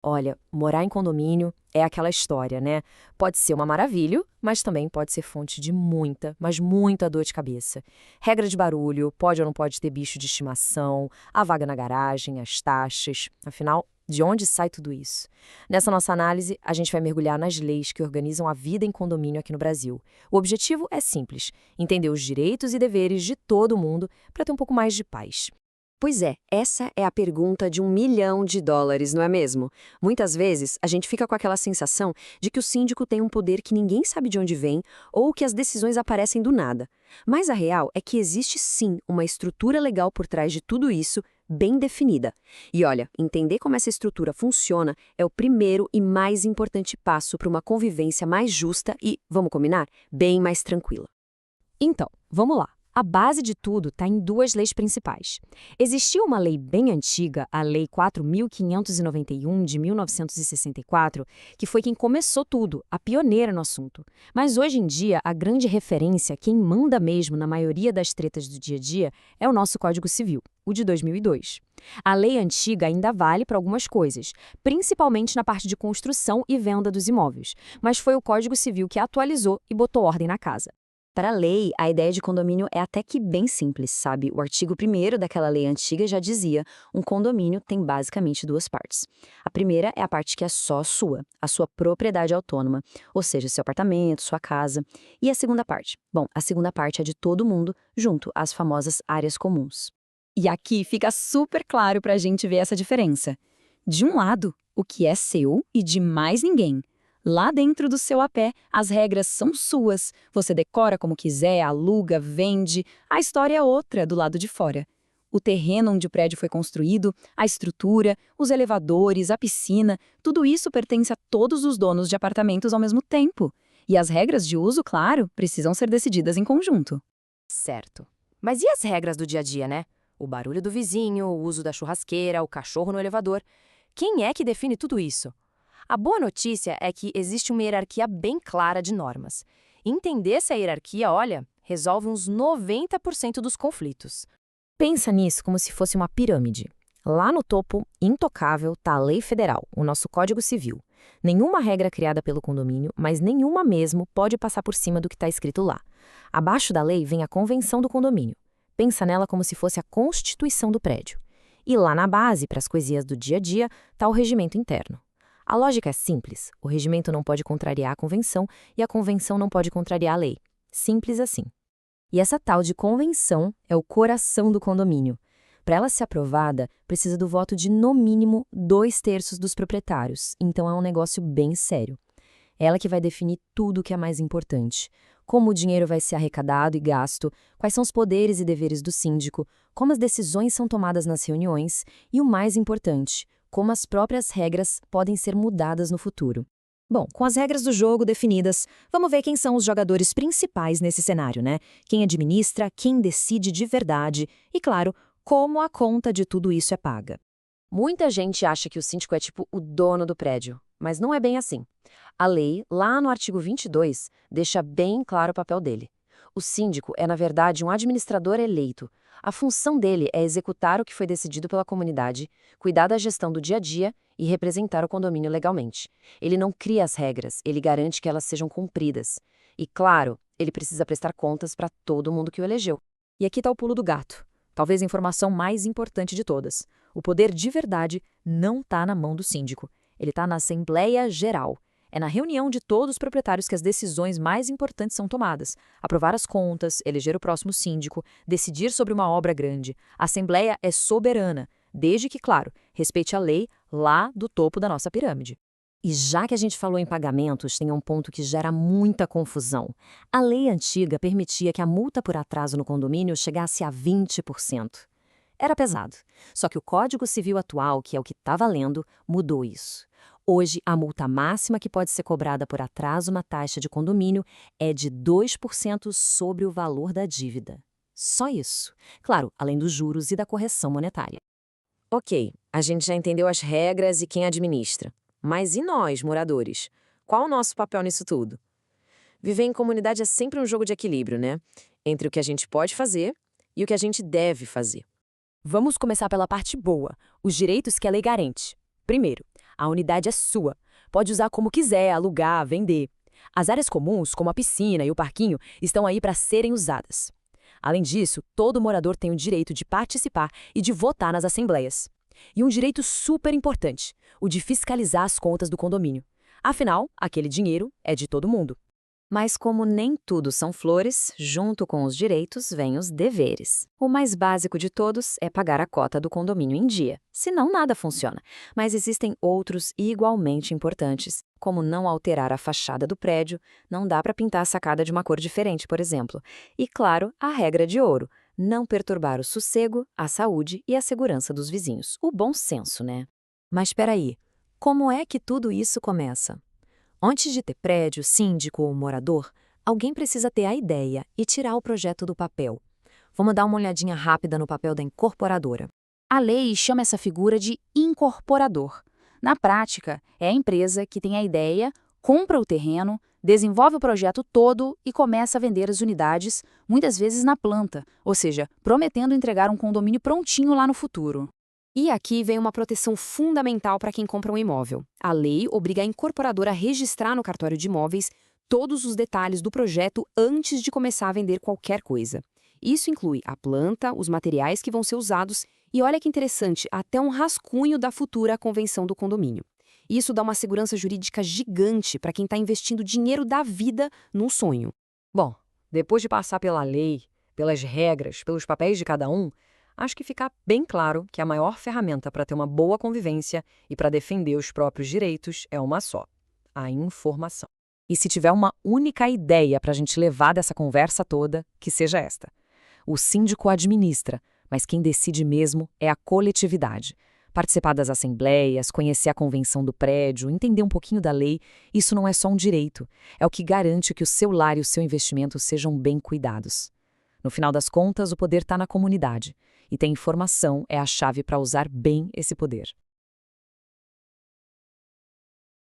Olha, morar em condomínio é aquela história, né? Pode ser uma maravilha, mas também pode ser fonte de muita, mas muita dor de cabeça. Regra de barulho, pode ou não pode ter bicho de estimação, a vaga na garagem, as taxas. Afinal, de onde sai tudo isso? Nessa nossa análise, a gente vai mergulhar nas leis que organizam a vida em condomínio aqui no Brasil. O objetivo é simples: entender os direitos e deveres de todo mundo para ter um pouco mais de paz. Pois é, essa é a pergunta de US$ 1 milhão, não é mesmo? Muitas vezes, a gente fica com aquela sensação de que o síndico tem um poder que ninguém sabe de onde vem ou que as decisões aparecem do nada. Mas a real é que existe sim uma estrutura legal por trás de tudo isso, bem definida. E olha, entender como essa estrutura funciona é o primeiro e mais importante passo para uma convivência mais justa e, vamos combinar, bem mais tranquila. Então, vamos lá. A base de tudo está em duas leis principais. Existia uma lei bem antiga, a Lei 4.591 de 1964, que foi quem começou tudo, a pioneira no assunto. Mas hoje em dia, a grande referência, quem manda mesmo na maioria das tretas do dia a dia, é o nosso Código Civil, o de 2002. A lei antiga ainda vale para algumas coisas, principalmente na parte de construção e venda dos imóveis, mas foi o Código Civil que atualizou e botou ordem na casa. Para a lei, a ideia de condomínio é até que bem simples, sabe? O artigo 1º daquela lei antiga já dizia: um condomínio tem basicamente duas partes. A primeira é a parte que é só sua, a sua propriedade autônoma, ou seja, seu apartamento, sua casa. E a segunda parte? Bom, a segunda parte é de todo mundo, junto às famosas áreas comuns. E aqui fica super claro para a gente ver essa diferença. De um lado, o que é seu e de mais ninguém. Lá dentro do seu AP, as regras são suas. Você decora como quiser, aluga, vende. A história é outra do lado de fora. O terreno onde o prédio foi construído, a estrutura, os elevadores, a piscina, tudo isso pertence a todos os donos de apartamentos ao mesmo tempo. E as regras de uso, claro, precisam ser decididas em conjunto. Certo. Mas e as regras do dia a dia, né? O barulho do vizinho, o uso da churrasqueira, o cachorro no elevador. Quem é que define tudo isso? A boa notícia é que existe uma hierarquia bem clara de normas. Entender essa hierarquia, olha, resolve uns 90% dos conflitos. Pensa nisso como se fosse uma pirâmide. Lá no topo, intocável, está a lei federal, o nosso Código Civil. Nenhuma regra criada pelo condomínio, mas nenhuma mesmo pode passar por cima do que está escrito lá. Abaixo da lei vem a convenção do condomínio. Pensa nela como se fosse a constituição do prédio. E lá na base, para as coisinhas do dia a dia, está o regimento interno. A lógica é simples: o regimento não pode contrariar a convenção e a convenção não pode contrariar a lei. Simples assim. E essa tal de convenção é o coração do condomínio. Para ela ser aprovada, precisa do voto de, no mínimo, 2/3 dos proprietários. Então é um negócio bem sério. É ela que vai definir tudo o que é mais importante. Como o dinheiro vai ser arrecadado e gasto, quais são os poderes e deveres do síndico, como as decisões são tomadas nas reuniões e, o mais importante, como as próprias regras podem ser mudadas no futuro. Bom, com as regras do jogo definidas, vamos ver quem são os jogadores principais nesse cenário, né? Quem administra, quem decide de verdade e, claro, como a conta de tudo isso é paga. Muita gente acha que o síndico é tipo o dono do prédio, mas não é bem assim. A lei, lá no artigo 22, deixa bem claro o papel dele. O síndico é, na verdade, um administrador eleito. A função dele é executar o que foi decidido pela comunidade, cuidar da gestão do dia a dia e representar o condomínio legalmente. Ele não cria as regras, ele garante que elas sejam cumpridas. E, claro, ele precisa prestar contas para todo mundo que o elegeu. E aqui está o pulo do gato. Talvez a informação mais importante de todas. O poder de verdade não está na mão do síndico. Ele está na Assembleia Geral. É na reunião de todos os proprietários que as decisões mais importantes são tomadas. Aprovar as contas, eleger o próximo síndico, decidir sobre uma obra grande. A Assembleia é soberana, desde que, claro, respeite a lei lá do topo da nossa pirâmide. E já que a gente falou em pagamentos, tem um ponto que gera muita confusão. A lei antiga permitia que a multa por atraso no condomínio chegasse a 20%. Era pesado. Só que o Código Civil atual, que é o que está valendo, mudou isso. Hoje, a multa máxima que pode ser cobrada por atraso na taxa de condomínio é de 2% sobre o valor da dívida. Só isso. Claro, além dos juros e da correção monetária. Ok, a gente já entendeu as regras e quem administra. Mas e nós, moradores? Qual o nosso papel nisso tudo? Viver em comunidade é sempre um jogo de equilíbrio, né? Entre o que a gente pode fazer e o que a gente deve fazer. Vamos começar pela parte boa, os direitos que a lei garante. Primeiro, A unidade é sua. Pode usar como quiser, alugar, vender. As áreas comuns, como a piscina e o parquinho, estão aí para serem usadas. Além disso, todo morador tem o direito de participar e de votar nas assembleias. E um direito super importante, o de fiscalizar as contas do condomínio. Afinal, aquele dinheiro é de todo mundo. Mas como nem tudo são flores, junto com os direitos vêm os deveres. O mais básico de todos é pagar a cota do condomínio em dia, senão nada funciona. Mas existem outros igualmente importantes, como não alterar a fachada do prédio, não dá para pintar a sacada de uma cor diferente, por exemplo. E claro, a regra de ouro, não perturbar o sossego, a saúde e a segurança dos vizinhos. O bom senso, né? Mas espera aí, como é que tudo isso começa? Antes de ter prédio, síndico ou morador, alguém precisa ter a ideia e tirar o projeto do papel. Vamos dar uma olhadinha rápida no papel da incorporadora. A lei chama essa figura de incorporador. Na prática, é a empresa que tem a ideia, compra o terreno, desenvolve o projeto todo e começa a vender as unidades, muitas vezes na planta, ou seja, prometendo entregar um condomínio prontinho lá no futuro. E aqui vem uma proteção fundamental para quem compra um imóvel. A lei obriga a incorporadora a registrar no cartório de imóveis todos os detalhes do projeto antes de começar a vender qualquer coisa. Isso inclui a planta, os materiais que vão ser usados e, olha que interessante, até um rascunho da futura convenção do condomínio. Isso dá uma segurança jurídica gigante para quem está investindo dinheiro da vida num sonho. Bom, depois de passar pela lei, pelas regras, pelos papéis de cada um, acho que fica bem claro que a maior ferramenta para ter uma boa convivência e para defender os próprios direitos é uma só: a informação. E se tiver uma única ideia para a gente levar dessa conversa toda, que seja esta. O síndico administra, mas quem decide mesmo é a coletividade. Participar das assembleias, conhecer a convenção do prédio, entender um pouquinho da lei, isso não é só um direito, é o que garante que o seu lar e o seu investimento sejam bem cuidados. No final das contas, o poder está na comunidade. E ter informação é a chave para usar bem esse poder.